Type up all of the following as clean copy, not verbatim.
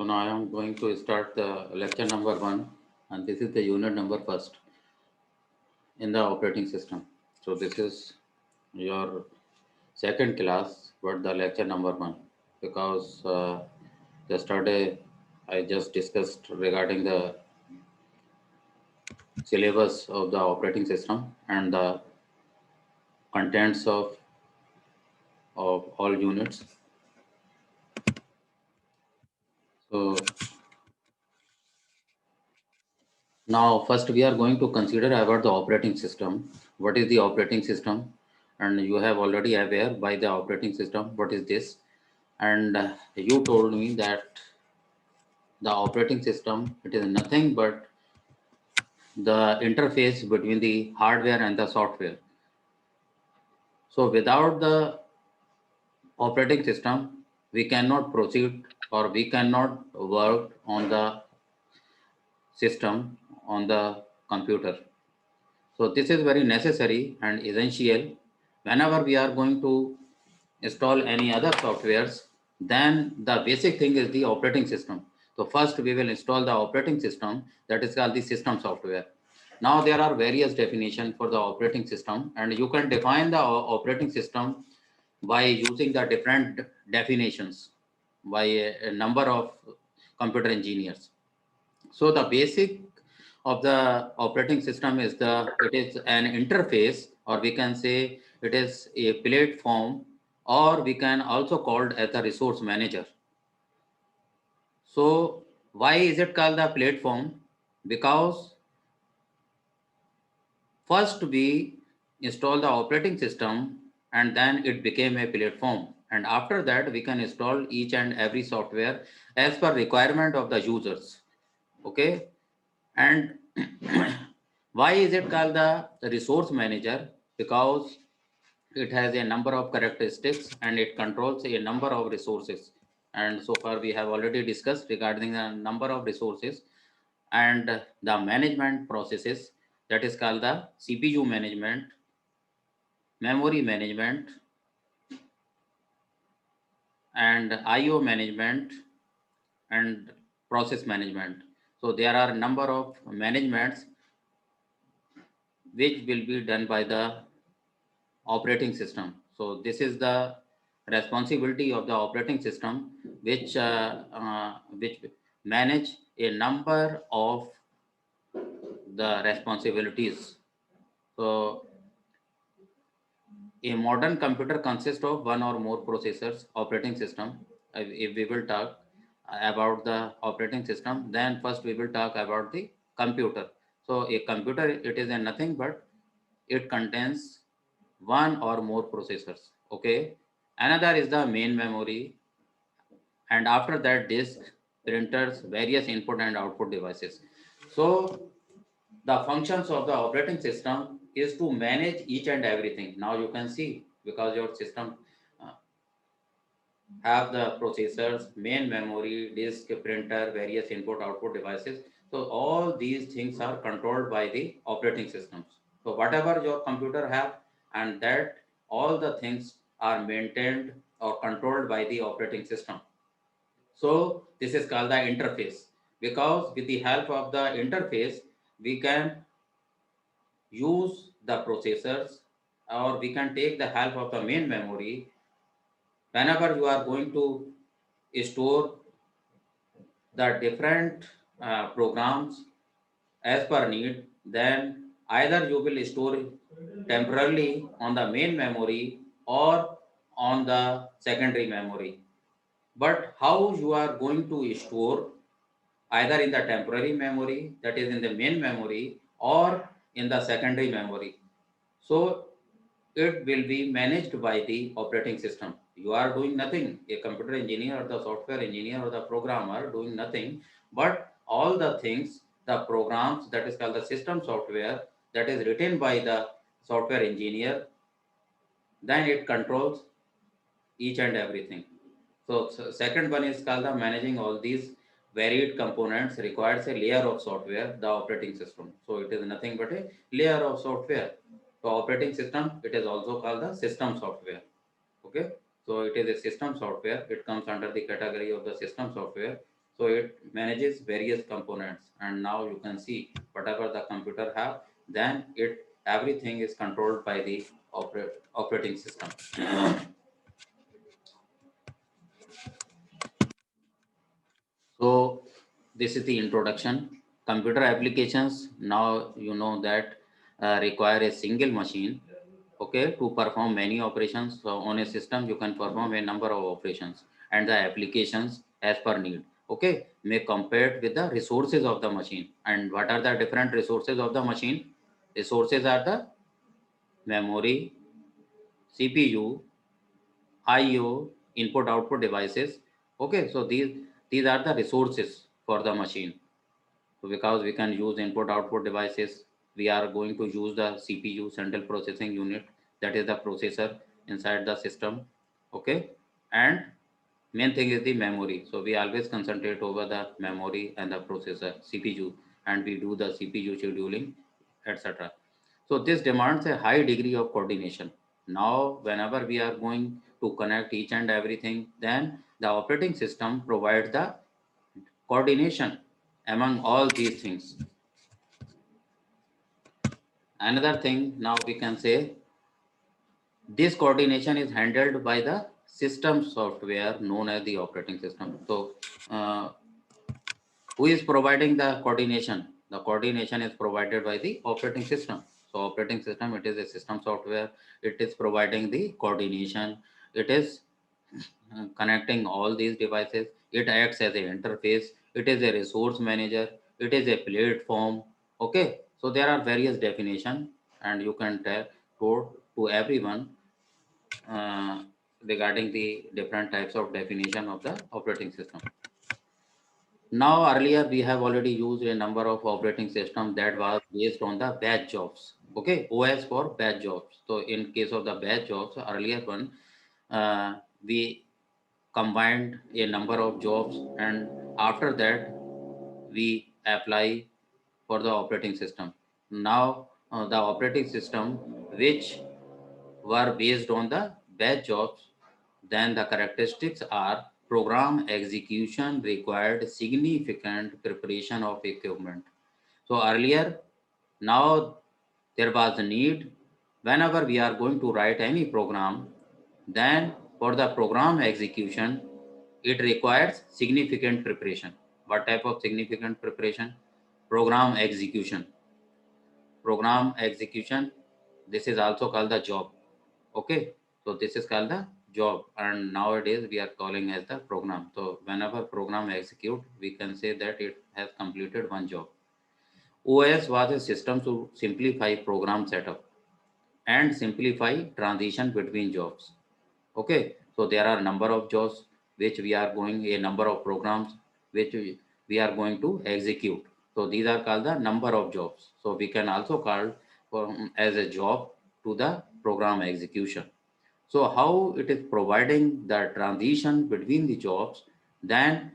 So now I am going to start the lecture number 1, and this is the unit number first in the operating system. So this is your second class, but the lecture number 1, because yesterday I just discussed regarding the syllabus of the operating system and the contents of all units. So now, first we are going to consider about the operating system. What is the operating system? And you have already aware by the operating system. What is this? And you told me that the operating system, it is nothing but the interface between the hardware and the software. So without the operating system, we cannot proceed or we cannot work on the system on the computer. So this is very necessary and essential whenever we are going to install any other softwares. Then the basic thing is the operating system. So first we will install the operating system, that is called the system software. Now there are various definitions for the operating system, and you can define the operating system by using the different definitions by a number of computer engineers. So the basic of the operating system is it is an interface, or we can say it is a platform, or we can also called as a resource manager. So why is it called the platform? Because first we install the operating system and then it became a platform, and after that we can install each and every software as per requirement of the users. Okay. And why is it called the resource manager? Because it has a number of characteristics and it controls a number of resources. And so far we have already discussed regarding the number of resources and the management processes, that is called the CPU management, memory management, and IO management, and process management. So there are a number of managements which will be done by the operating system. So this is the responsibility of the operating system, which manage a number of the responsibilities. So a modern computer consists of one or more processors, operating system. If we will talk about the operating system, then first we will talk about the computer. So a computer, it is a nothing but it contains one or more processors. Okay. Another is the main memory, and after that disk, printers, various input and output devices. So the functions of the operating system is to manage each and everything. Now you can see, because your system uh, have the processors, main memory, disk, printer, various input output devices. So all these things are controlled by the operating systems. So whatever your computer have, and that all the things are maintained or controlled by the operating system. So this is called the interface, because with the help of the interface we can use the processors, or we can take the help of the main memory whenever you are going to store the different programs as per need. Then either you will store temporarily on the main memory or on the secondary memory. But how you are going to store, either in the temporary memory, that is in the main memory, or in the secondary memory. So it will be managed by the operating system. You are doing nothing. A computer engineer or the software engineer or the programmer doing nothing, but all the things, the programs, that is called the system software, that is written by the software engineer, then it controls each and everything. So second one is called the managing all these varied components requires a layer of software, the operating system. So it is nothing but a layer of software. So operating system, it is also called the system software. Okay. So it is a system software. It comes under the category of the system software. So it manages various components, and now you can see whatever the computer have, then it everything is controlled by the operating system. So this is the introduction. Computer applications, now you know that require a single machine, okay, to perform many operations. So on a system, you can perform a number of operations, and the applications as per need, okay, may compared with the resources of the machine. And what are the different resources of the machine? Resources are the memory, CPU, IO, input output devices. Okay, so these are the resources for the machine. So because we can use input output devices, we are going to use the CPU, central processing unit, that is the processor inside the system. Okay, and main thing is the memory. So we always concentrate over the memory and the processor CPU, and we do the CPU scheduling, etc. So this demands a high degree of coordination. Now, whenever we are going to connect each and everything, then the operating system provides the coordination among all these things. Another thing now we can say, this coordination is handled by the system software known as the operating system. So who is providing the coordination? The coordination is provided by the operating system. So operating system, it is a system software. It is providing the coordination. It is connecting all these devices. It acts as an interface. It is a resource manager. It is a platform. Okay. So there are various definition, and you can tell to everyone regarding the different types of definition of the operating system. Now, earlier we have already used a number of operating systems that was based on the batch jobs. Okay, OS for batch jobs. So in case of the batch jobs, earlier one, we combined a number of jobs, and after that we apply for the operating system. Now the operating system which were based on the batch jobs, then the characteristics are program execution required significant preparation of equipment. So earlier, now there was a need whenever we are going to write any program, then for the program execution, it requires significant preparation. What type of significant preparation? Program execution. Program execution, this is also called the job. Okay, so this is called the job, and nowadays we are calling as the program. So whenever program execute, we can say that it has completed one job. OS was a system to simplify program setup and simplify transition between jobs. Okay, so there are number of jobs which we are going, a number of programs which we are going to execute. So these are called the number of jobs. So we can also call as a job to the program execution. So how it is providing the transition between the jobs, then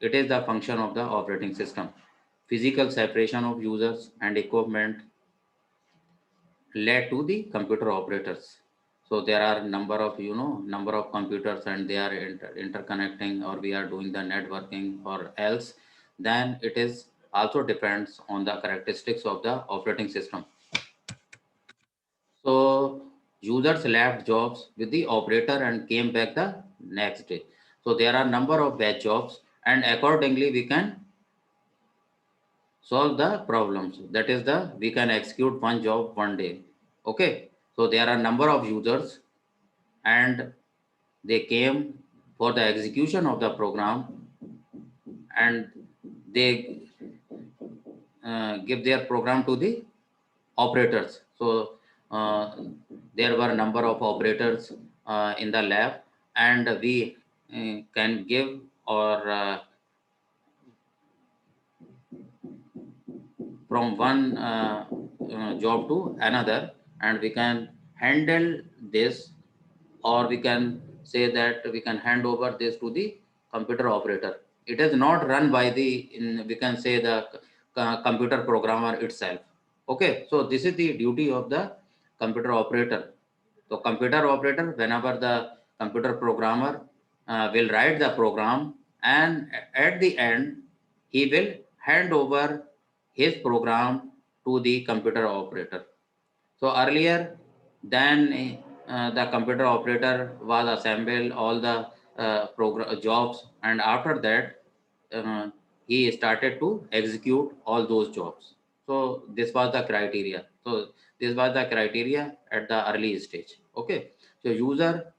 it is the function of the operating system. Physical separation of users and equipment led to the computer operators. So there are number of, number of computers, and they are interconnecting, or we are doing the networking or else, then it is also depends on the characteristics of the operating system. So users left jobs with the operator and came back the next day. So there are number of batch jobs, and accordingly we can solve the problems. That is the, we can execute one job one day. Okay. So there are number of users, and they came for the execution of the program, and they give their program to the operators. So there were a number of operators in the lab, and we can give or from one job to another, and we can handle this, or we can say that we can hand over this to the computer operator. It is not run by the, we can say, the computer programmer itself. Okay, so this is the duty of the computer operator. So computer operator, whenever the computer programmer will write the program, and at the end he will hand over his program to the computer operator. So earlier, then the computer operator was assemble all the jobs, and after that, uh, he started to execute all those jobs. So this was the criteria. So this was the criteria at the early stage. Okay. So user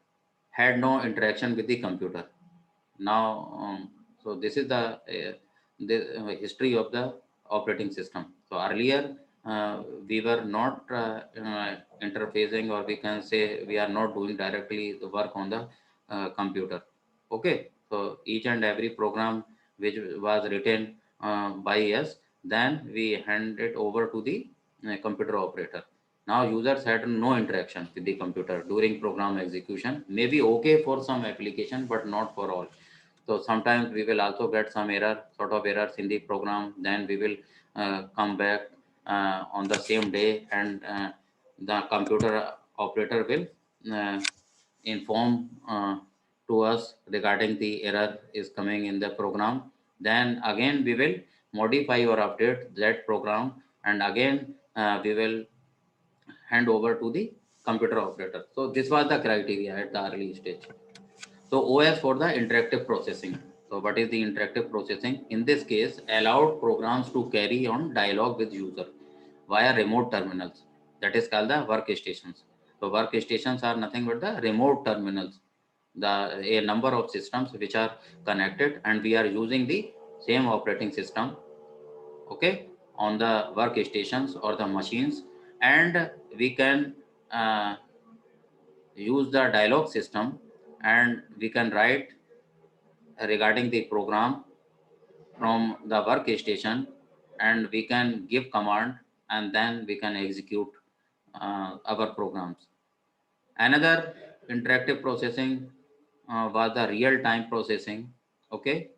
had no interaction with the computer. Now, so this is the history of the operating system. So earlier, we were not interfacing, or we can say we are not doing directly the work on the computer. Okay, so each and every program which was written by us, then we hand it over to the computer operator. Now users had no interaction with the computer during program execution. Maybe okay for some application, but not for all. So sometimes we will also get some sort of errors in the program. Then we will come back on the same day, and the computer operator will inform to us regarding the error is coming in the program. Then again we will modify or update that program, and again we will hand over to the computer operator. So this was the criteria at the early stage. So OS for the interactive processing. So what is the interactive processing? In this case, allowed programs to carry on dialogue with user via remote terminals. That is called the workstations. So workstations are nothing but the remote terminals. A number of systems which are connected, and we are using the same operating system, okay, on the workstations or the machines, and we can uh, use the dialog system, and we can write regarding the program from the workstation, and we can give command, and then we can execute our programs. Another interactive processing was the real time processing. Okay.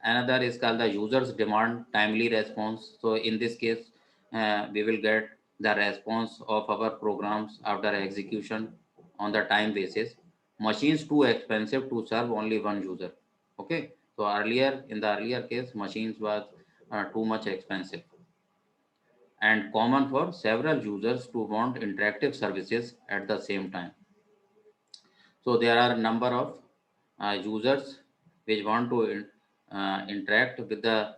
Another is called the users demand timely response. So in this case, we will get the response of our programs after execution on the time basis. Machines too expensive to serve only one user. Okay. So earlier, in the earlier case, machines was too much expensive and common for several users to want interactive services at the same time. So there are a number of users which want to interact with the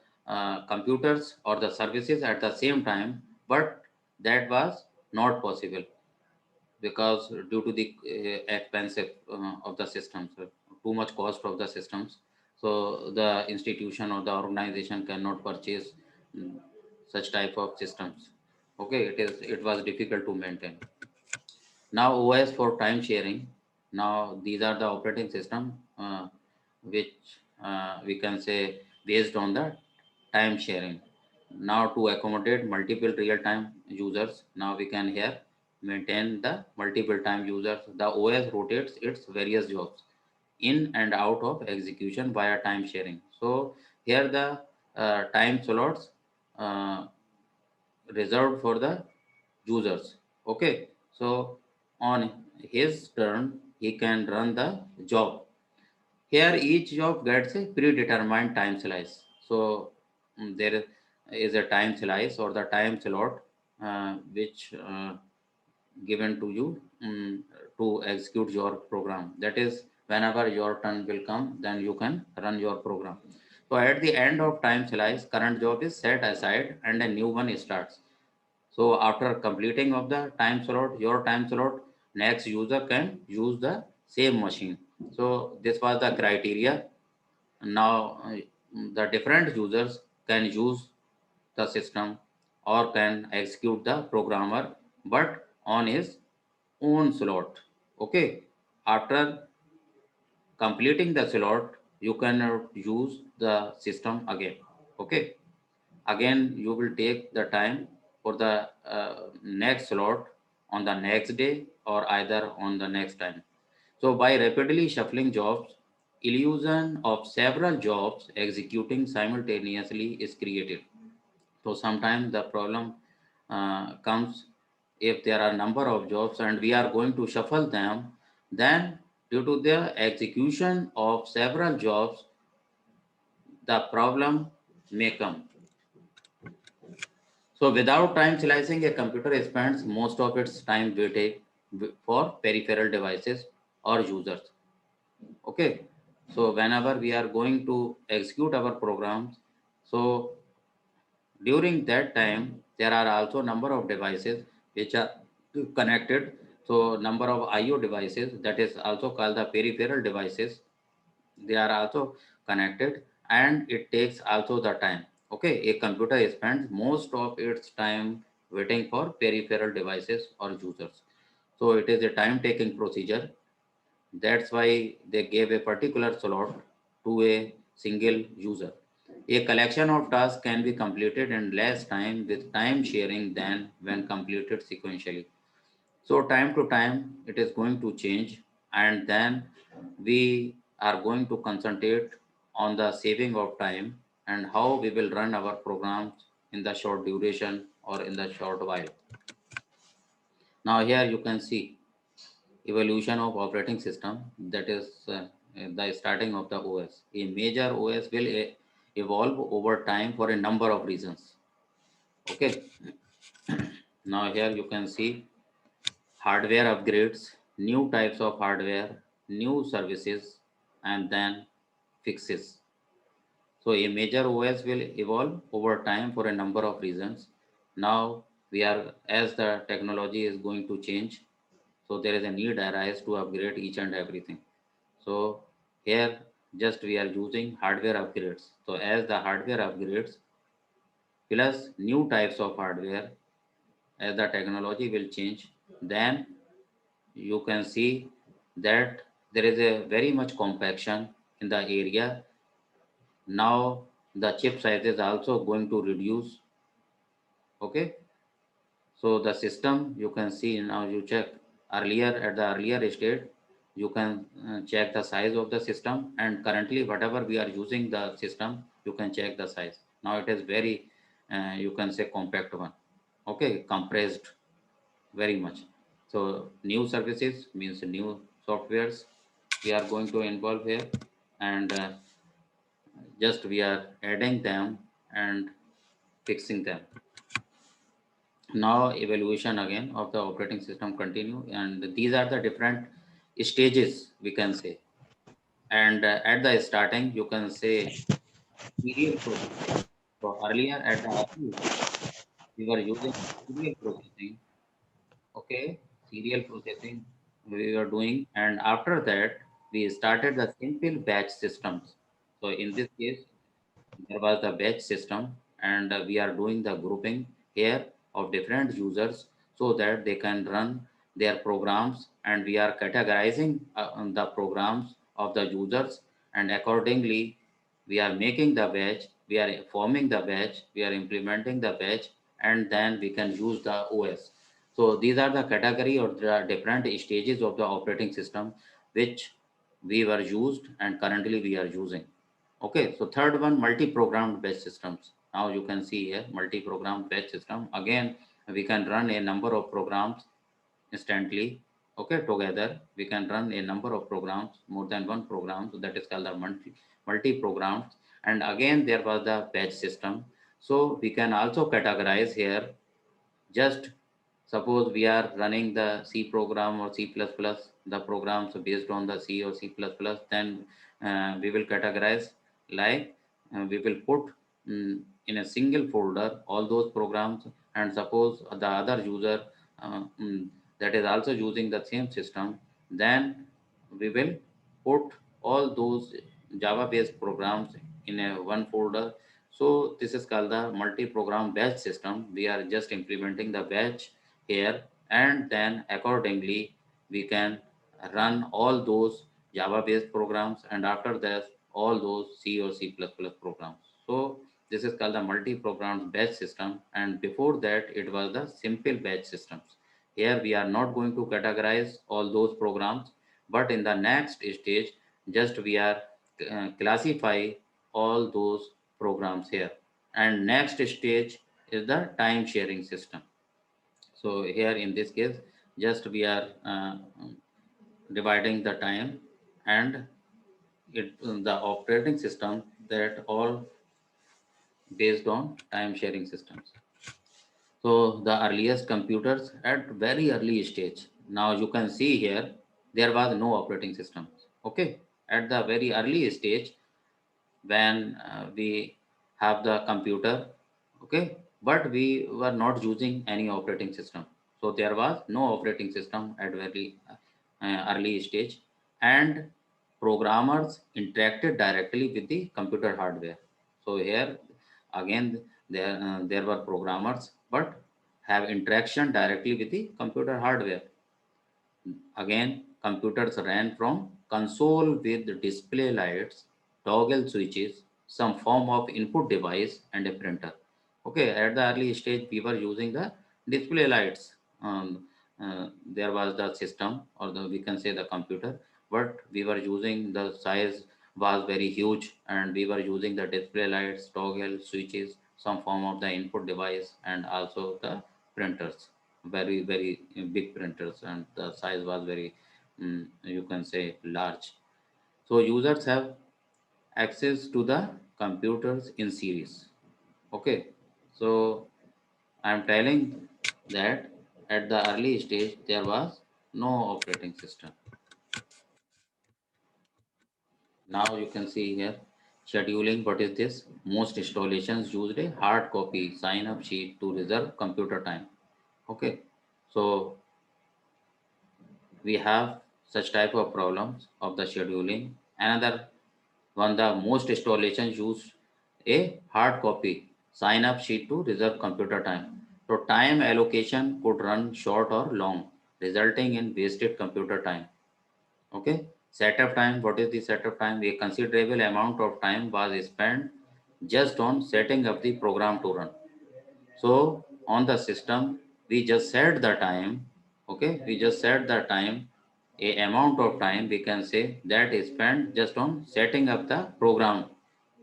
computers or the services at the same time, but that was not possible because due to the expensive of the systems, too much cost of the systems. So the institution or the organization cannot purchase mm, such type of systems. Okay, it was difficult to maintain. Now OS for time sharing. Now these are the operating system which we can say based on the time sharing. Now to accommodate multiple real-time users, now we can here maintain the multiple time users. The OS rotates its various jobs in and out of execution via time sharing. So here the time slots uh, reserved for the users. Okay, so on his turn, he can run the job. Here, each job gets a predetermined time slice. So there is a time slice or the time slot which given to you to execute your program. That is, whenever your turn will come, then you can run your program. So at the end of time slice, current job is set aside and a new one starts. So after completing of the time slot, your time slot, next user can use the same machine. So this was the criteria. Now the different users can use the system or can execute the programmer, but on his own slot. Okay. After completing the slot, you cannot use the system again. Okay. Again you will take the time for the next slot on the next day or either on the next time. So by rapidly shuffling jobs, illusion of several jobs executing simultaneously is created. So sometimes the problem comes if there are number of jobs and we are going to shuffle them, then due to the execution of several jobs, the problem may come. So without time slicing, a computer spends most of its time waiting for peripheral devices or users. Okay. So whenever we are going to execute our programs, so during that time, there are also number of devices which are connected. So number of IO devices, that is also called the peripheral devices, they are also connected, and it takes also the time. Okay, a computer spends most of its time waiting for peripheral devices or users. So it is a time taking procedure. That's why they gave a particular slot to a single user. A collection of tasks can be completed in less time with time sharing than when completed sequentially. So time to time it is going to change, and then we are going to concentrate on the saving of time and how we will run our programs in the short duration or in the short while. Now here you can see evolution of operating system, that is the starting of the OS. A major OS will evolve over time for a number of reasons. Okay, now here you can see hardware upgrades, new types of hardware, new services, and then fixes. So a major OS will evolve over time for a number of reasons. Now we are, as the technology is going to change, so there is a need arise to upgrade each and everything. So here just we are using hardware upgrades. So as the hardware upgrades plus new types of hardware, as the technology will change, then you can see that there is a very much compaction in the area. Now the chip size is also going to reduce. Okay, so the system you can see now, you check earlier at the earlier state, you can check the size of the system, and currently whatever we are using the system, you can check the size. Now it is very you can say compact one. Okay, compressed very much. So new services means new softwares we are going to involve here, and just we are adding them and fixing them. Now evaluation again of the operating system continue, and these are the different stages we can say. And at the starting you can say serial processing. So earlier at the early stage we were using serial processing. Okay, serial processing we were doing, and after that we started the simple batch systems. So in this case there was the batch system, and we are doing the grouping here of different users so that they can run their programs, and we are categorizing on the programs of the users, and accordingly we are making the batch, we are forming the batch, we are implementing the batch, and then we can use the OS. So these are the category or the different stages of the operating system which we were used and currently we are using. Okay, so third one, multi-programmed batch systems. Now you can see here multi-programmed batch system. Again, we can run a number of programs instantly. Okay, together we can run a number of programs, more than one program. So that is called the multi-programmed. And again, there was the batch system. So we can also categorize here. Just suppose we are running the C program or C++, the programs based on the C or C++, then we will categorize like we will put in a single folder all those programs, and suppose the other user that is also using the same system, then we will put all those Java based programs in a one folder. So this is called the multi-program batch system. We are just implementing the batch here, and then accordingly we can run all those Java based programs, and after that all those C or C++ programs. So this is called the multi-program batch system, and before that it was the simple batch systems. Here we are not going to categorize all those programs, but in the next stage just we are classify all those programs here. And next stage is the time sharing system. So here in this case just we are dividing the time, and the operating system that all based on time sharing systems. So the earliest computers at very early stage. Now you can see here there was no operating system. Okay, at the very early stage when we have the computer, okay, but we were not using any operating system. So there was no operating system at very early stage, and programmers interacted directly with the computer hardware. So here again there were programmers but have interaction directly with the computer hardware. Again, computers ran from console with display lights, toggle switches, some form of input device, and a printer. Okay, at the early stage, we were using the display lights. There was the system, or we can say the computer, but we were using the size was very huge, and we were using the display lights, toggle switches, some form of the input device, and also the printers, very big printers, and the size was very you can say large. So users have access to the computers in series. Okay, so I'm telling that at the early stage there was no operating system. Now you can see here scheduling. What is this? Most installations used a hard copy sign up sheet to reserve computer time. Okay, so we have such type of problems of the scheduling. Another one, the most installations use a hard copy sign up sheet to reserve computer time. So time allocation could run short or long, resulting in wasted computer time. Okay. Setup time. What is the setup time? A considerable amount of time was spent just on setting up the program to run. So on the system, we just set the time. Okay, we just set the time, a amount of time we can say that is spent just on setting up the program.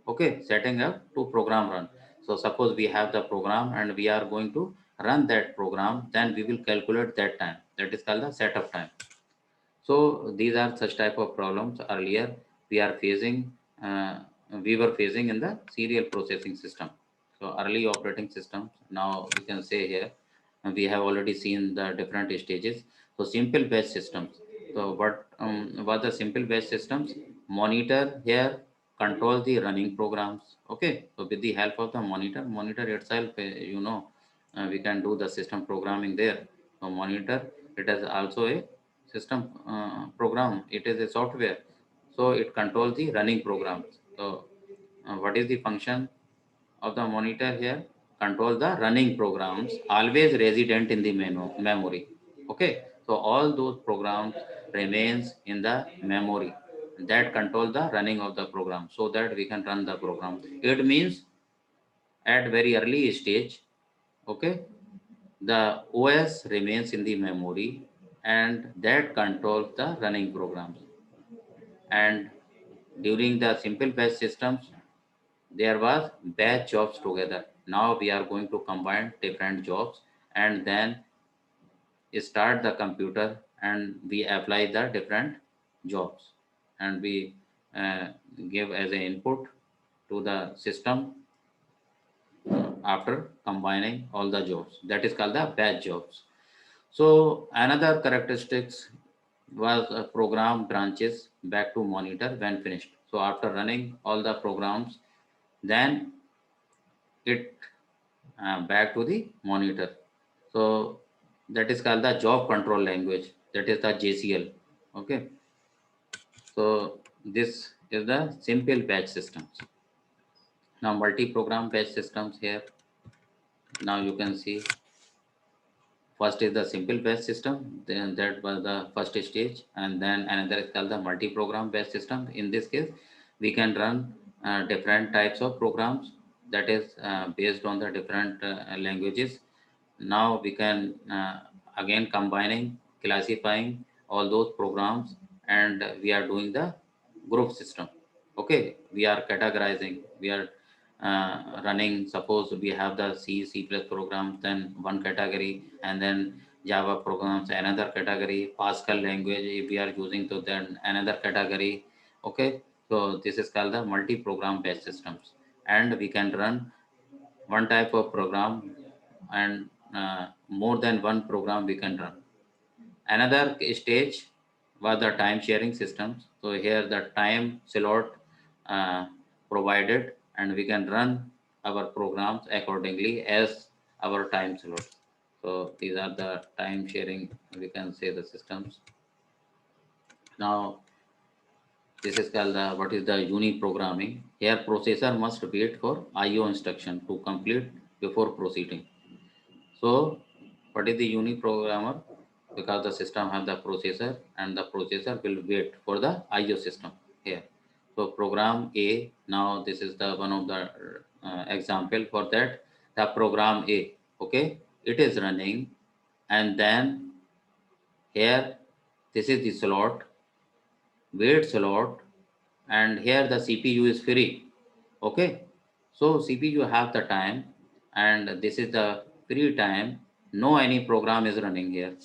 Okay, setting up to program run. So suppose we have the program and we are going to run that program, then we will calculate that time. That is called the setup time. So these are such type of problems earlier we are facing, uh, we were facing in the serial processing system. So early operating systems, now we can say here, we have already seen the different stages. So simple batch systems. So what the simple batch systems? Monitor here control the running programs. Okay, so with the help of the monitor itself, we can do the system programming there. So monitor, it is also a system program. It is a software, so it controls the running programs. So what is the function of the monitor here? Control the running programs always resident in the memory. Okay, so all those programs remains in the memory that control the running of the program, so that we can run the program. It means at very early stage, okay, the OS remains in the memory and that controls the running programs. And during the simple batch systems, there was batch jobs together. Now we are going to combine different jobs and then start the computer and we apply the different jobs and we uh, give as an input to the system after combining all the jobs. That is called the batch jobs. So another characteristics was program branches back to monitor when finished. So after running all the programs, then it back to the monitor. So that is called the job control language. That is the JCL. Okay. So this is the simple batch systems. Now multi-program batch systems here. Now you can see first is the simple batch system, then that was the first stage, and then another is called the multi-program batch system. In this case, we can run different types of programs that is based on the different languages. Now we can again combining, classifying all those programs, and we are doing the group system. Okay, we are categorizing, we are running. Suppose we have the C++ programs, then one category, and then Java programs, another category, Pascal language if we are using, to then another category. Okay, So this is called the multi-program based systems, and we can run one type of program and more than one program we can run. Another stage was the time sharing systems. So here the time slot uh, provided, and we can run our programs accordingly as our time slot. So these are the time sharing, we can say, the systems. Now this is called the, what is the uni-programming. Here processor must wait for IO instruction to complete before proceeding. So what is the uni-programmer? Because the system have the processor, and the processor will wait for the IO system here. So program A, now this is the one of the example for that. The program A, okay, it is running, and then here this is the slot, wait slot, and here the CPU is free. Okay, so CPU have the time, and this is the free time. No any program is running here.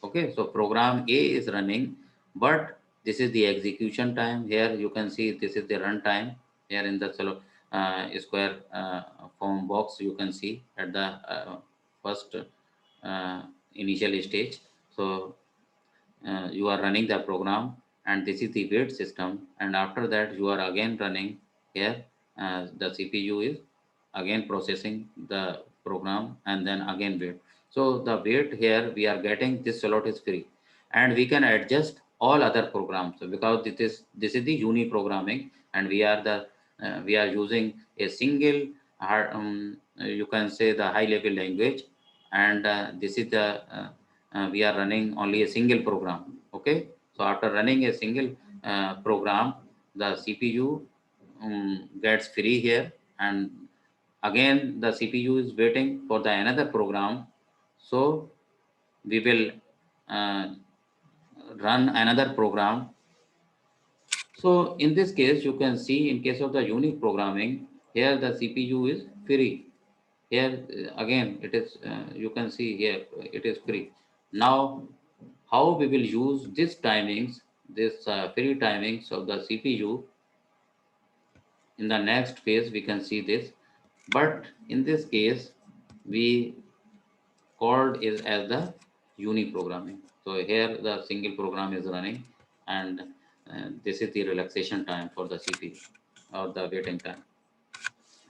Okay, so program A is running, but this is the execution time. Here you can see this is the run time. Here in the square form box, you can see at the first uh, initial stage. So you are running the program, and this is the wait system, and after that you are again running here. The CPU is again processing the program, and then again wait. So the wait here we are getting, this slot is free, and we can adjust all other programs. So because this is the uni programming, and we are using a single you can say the high level language, and this is the we are running only a single program. Okay, so after running a single program, the CPU gets free here, and again the CPU is waiting for the another program. So we will uh, run another program. So in this case, you can see in case of the unique programming, here the CPU is free. Here again it is, you can see here it is free. Now how we will use this timings, this free timings of the CPU in the next phase, we can see this. But in this case, we called is as the uni programming. So here the single program is running, and this is the relaxation time for the CPU or the waiting time.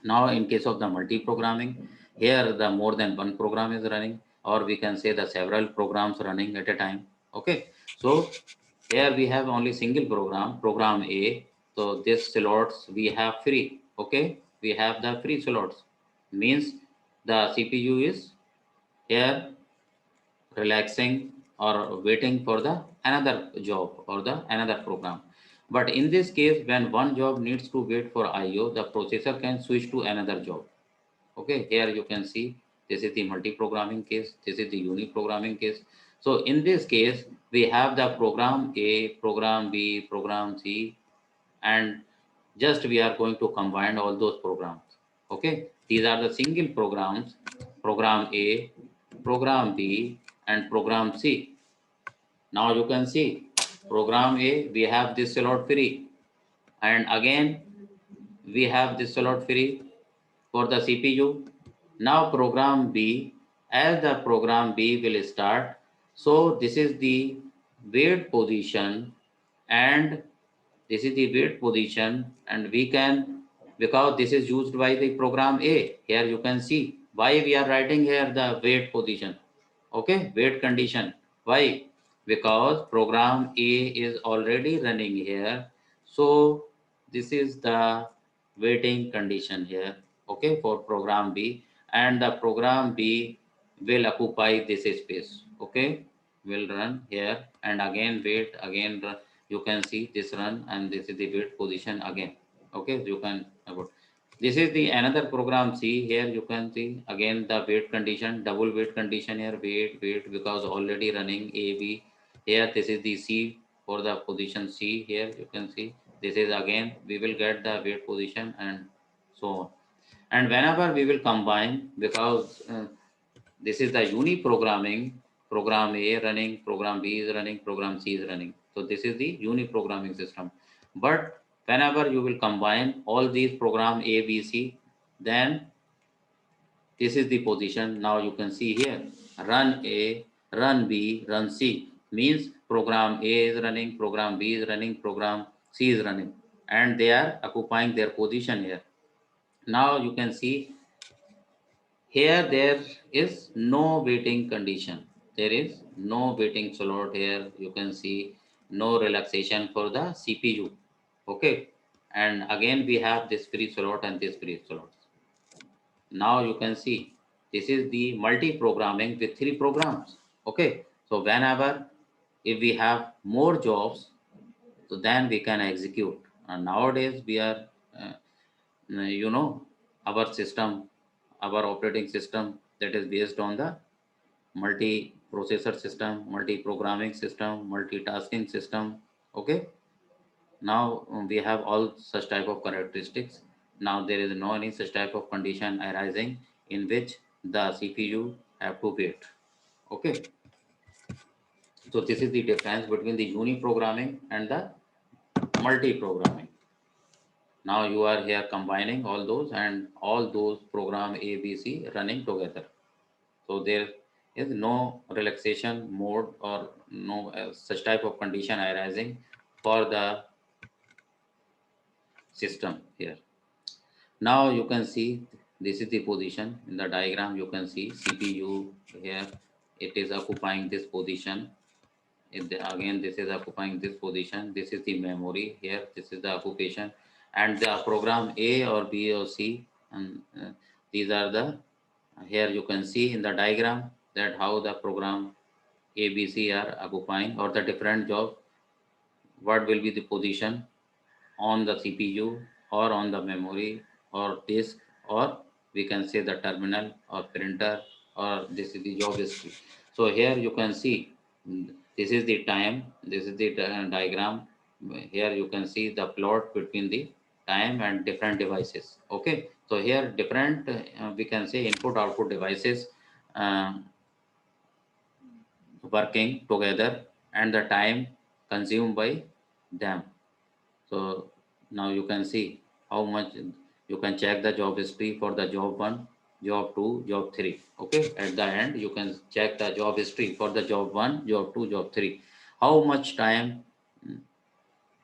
Now in case of the multi-programming, here the more than one program is running, or we can say the several programs running at a time. Okay, so here we have only single program, program A. So this slots we have free. Okay, we have the free slots. Means the CPU is here relaxing or waiting for the another job or the another program. But in this case, when one job needs to wait for IO, the processor can switch to another job. Okay, here you can see this is the multi-programming case, this is the uni-programming case. So in this case, we have the program A, program B, program C, and just we are going to combine all those programs. Okay, these are the single programs, program A, program B, and program C. Now you can see program A, we have this slot free, and again we have this slot free for the CPU. Now program B, as the program B will start, so this is the wait position, and this is the wait position, and we can, because this is used by the program A, here you can see why we are writing here the wait position. Okay, wait condition. Why? Because program A is already running here, so this is the waiting condition here. Okay, for program B, and the program B will occupy this space. Okay, will run here, and again wait, again run. You can see this run, and this is the wait position again. Okay, you can about this is the another program C. Here you can see again the wait condition, double wait condition here, wait, because already running A, B. Here this is the C for the position C. Here you can see this is again we will get the wait position, and so on. And whenever we will combine, because this is the uni programming, program A running, program B is running, program C is running. So this is the uni programming system. But Whenever you will combine all these program A, B, C, then this is the position. Now you can see here, run A, run B, run C means program A is running, program B is running, program C is running, and they are occupying their position here. Now you can see here there is no waiting condition. There is no waiting slot here. You can see no relaxation for the CPU. Okay. And again we have this free slot and this free slot. Now you can see this is the multi-programming with 3 programs. Okay. So whenever if we have more jobs, so then we can execute. And nowadays we are, you know, our system, our operating system that is based on the multi-processor system, multi-programming system, multitasking system. Okay. Now we have all such type of characteristics. Now there is no any such type of condition arising in which the CPU have to wait. Okay. So this is the difference between the uni-programming and the multi-programming. Now you are here combining all those and all those program A, B, C running together. So there is no relaxation mode or no such type of condition arising for the system here. Now you can see this is the position in the diagram. You can see CPU here. It is occupying this position. Again, this is occupying this position. This is the memory here. This is the occupation, and the program A or B or C. And these are the here you can see in the diagram that how the program A, B, C are occupying or the different job. What will be the position on the CPU or on the memory or disk, or we can say the terminal or printer, or this is the job history. So here you can see this is the time, this is the diagram. Here you can see the plot between the time and different devices. Okay, so here different we can say input output devices uh, working together and the time consumed by them. So now you can see how much you can check the job history for the job 1, job 2, job 3. Okay, at the end you can check the job history for the job 1, job 2, job 3. How much time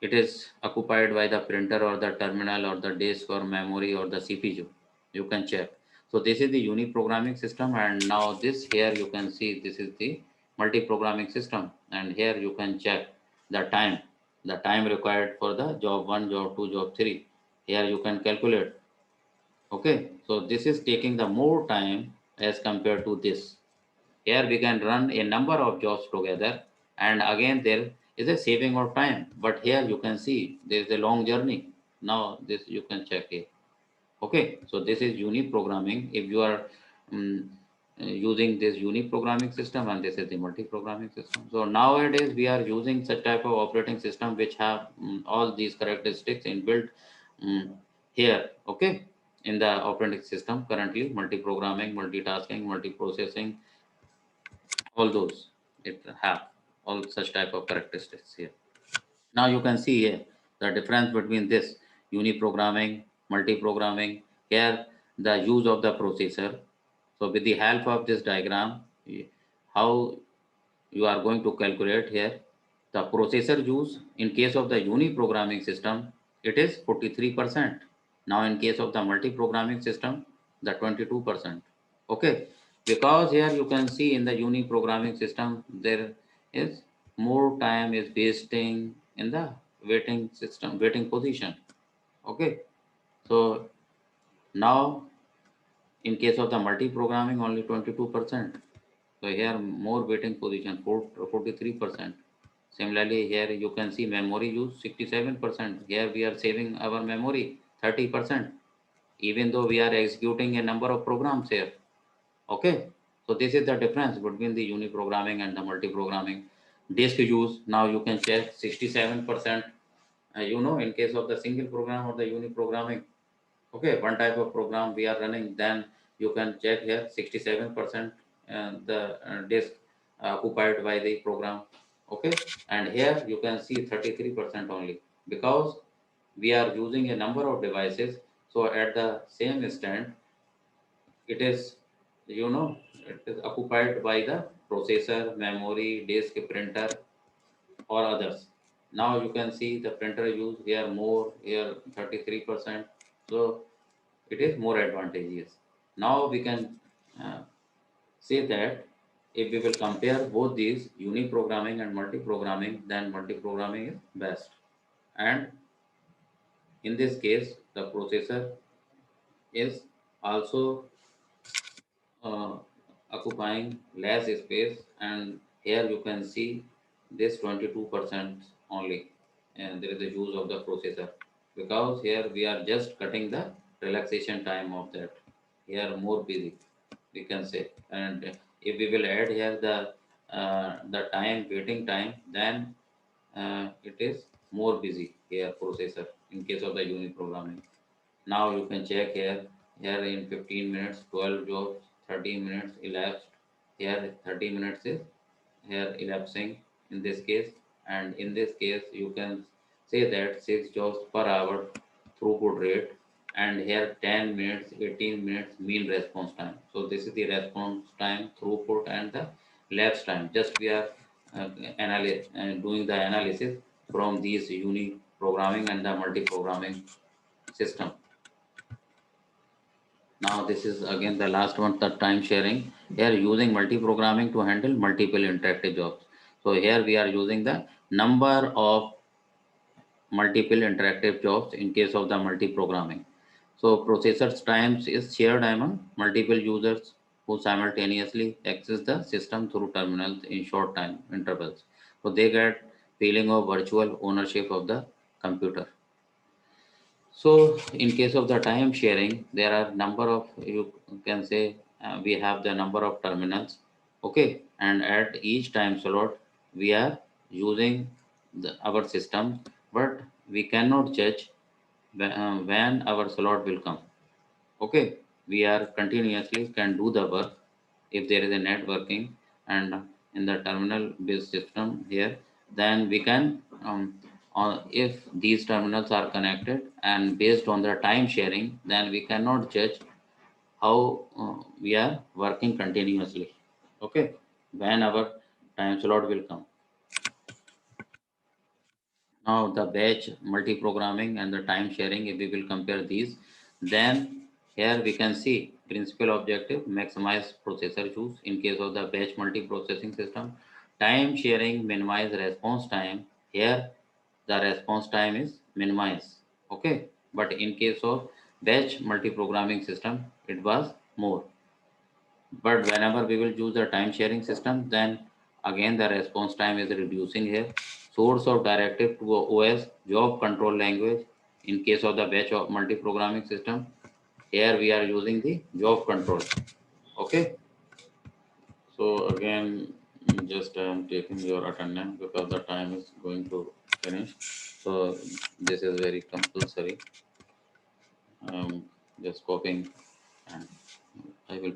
it is occupied by the printer or the terminal or the disk or memory or the CPU. You can check. So this is the unit programming system, and now this here you can see this is the multi-programming system, and here you can check the time required for the job 1, job 2, job 3. Here you can calculate. Okay, so this is taking the more time as compared to this. Here we can run a number of jobs together, and again there is a saving of time. But here you can see there is a long journey. Now this you can check here. Okay, so this is unit programming. If you are um, using this unit programming system, and this is the multi-programming system. So nowadays we are using such type of operating system which have all these characteristics inbuilt um, here. Okay, in the operating system currently, multi-programming, multitasking, multi-processing, all those it have all such type of characteristics here. Now you can see here the difference between this uni-programming, multi-programming. Here the use of the processor. So with the help of this diagram, how you are going to calculate here the processor use in case of the uni-programming system, it is 43%. Now in case of the multi-programming system, the 22%. Okay, because here you can see in the uni-programming system there is more time is wasting in the waiting system, waiting position. Okay, so now in case of the multi-programming only 22%. So here more waiting position 43%. Similarly here you can see memory use 67%. Here we are saving our memory 30%, even though we are executing a number of programs here. Okay, so this is the difference between the unit programming and the multi-programming. Disk use, now you can check 67%, you know, in case of the single program or the unit programming. Okay, one type of program we are running, then you can check here 67% the disk occupied by the program. Okay, and here you can see 33% only, because we are using a number of devices. So at the same instant, it is, you know, it is occupied by the processor, memory, disk, printer, or others. Now you can see the printer use here more, here 33%. So it is more advantageous. Now we can uh, say that if we will compare both these uni-programming and multi-programming, then multi-programming is best. And in this case, the processor is also uh, occupying less space, and here you can see this 22% only, and there is a use of the processor, because here we are just cutting the relaxation time of that. Here more busy, we can say. And if we will add here the time, waiting time, then it is more busy here processor in case of the unit programming. Now you can check here. Here in 15 minutes, 12 jobs, 30 minutes elapsed. Here 30 minutes is here elapsing in this case. And in this case, you can say that 6 jobs per hour throughput rate. And here 10 minutes, 18 minutes mean response time. So this is the response time, throughput, and the lapse time. Just we are doing the analysis from these uni programming and the multi programming system. Now this is again the last one, the time sharing. Here using multi-programming to handle multiple interactive jobs. So here we are using the number of multiple interactive jobs in case of the multi-programming. So processor's times is shared among multiple users who simultaneously access the system through terminals in short time intervals. So they get feeling of virtual ownership of the computer. So in case of the time sharing, there are number of, you can say, we have the number of terminals, okay, and at each time slot we are using our system, but we cannot judge when our slot will come. Okay, we are continuously can do the work if there is a networking and in the terminal based system here, then we can if these terminals are connected and based on the time sharing, then we cannot judge how we are working continuously. Okay, when our time slot will come. Now the batch multi-programming and the time sharing, if we will compare these, then here we can see principal objective, maximize processor use in case of the batch multi-processing system. Time sharing, minimize response time. Here the response time is minimized. Okay, but in case of batch multi-programming system, it was more. But whenever we will use the time sharing system, then again the response time is reducing here. Source of directive to OS, job control language. In case of the batch of multi-programming system, here we are using the job control. Okay. So again, just taking your attendance because the time is going to finish. So this is very compulsory. Just copying, and I will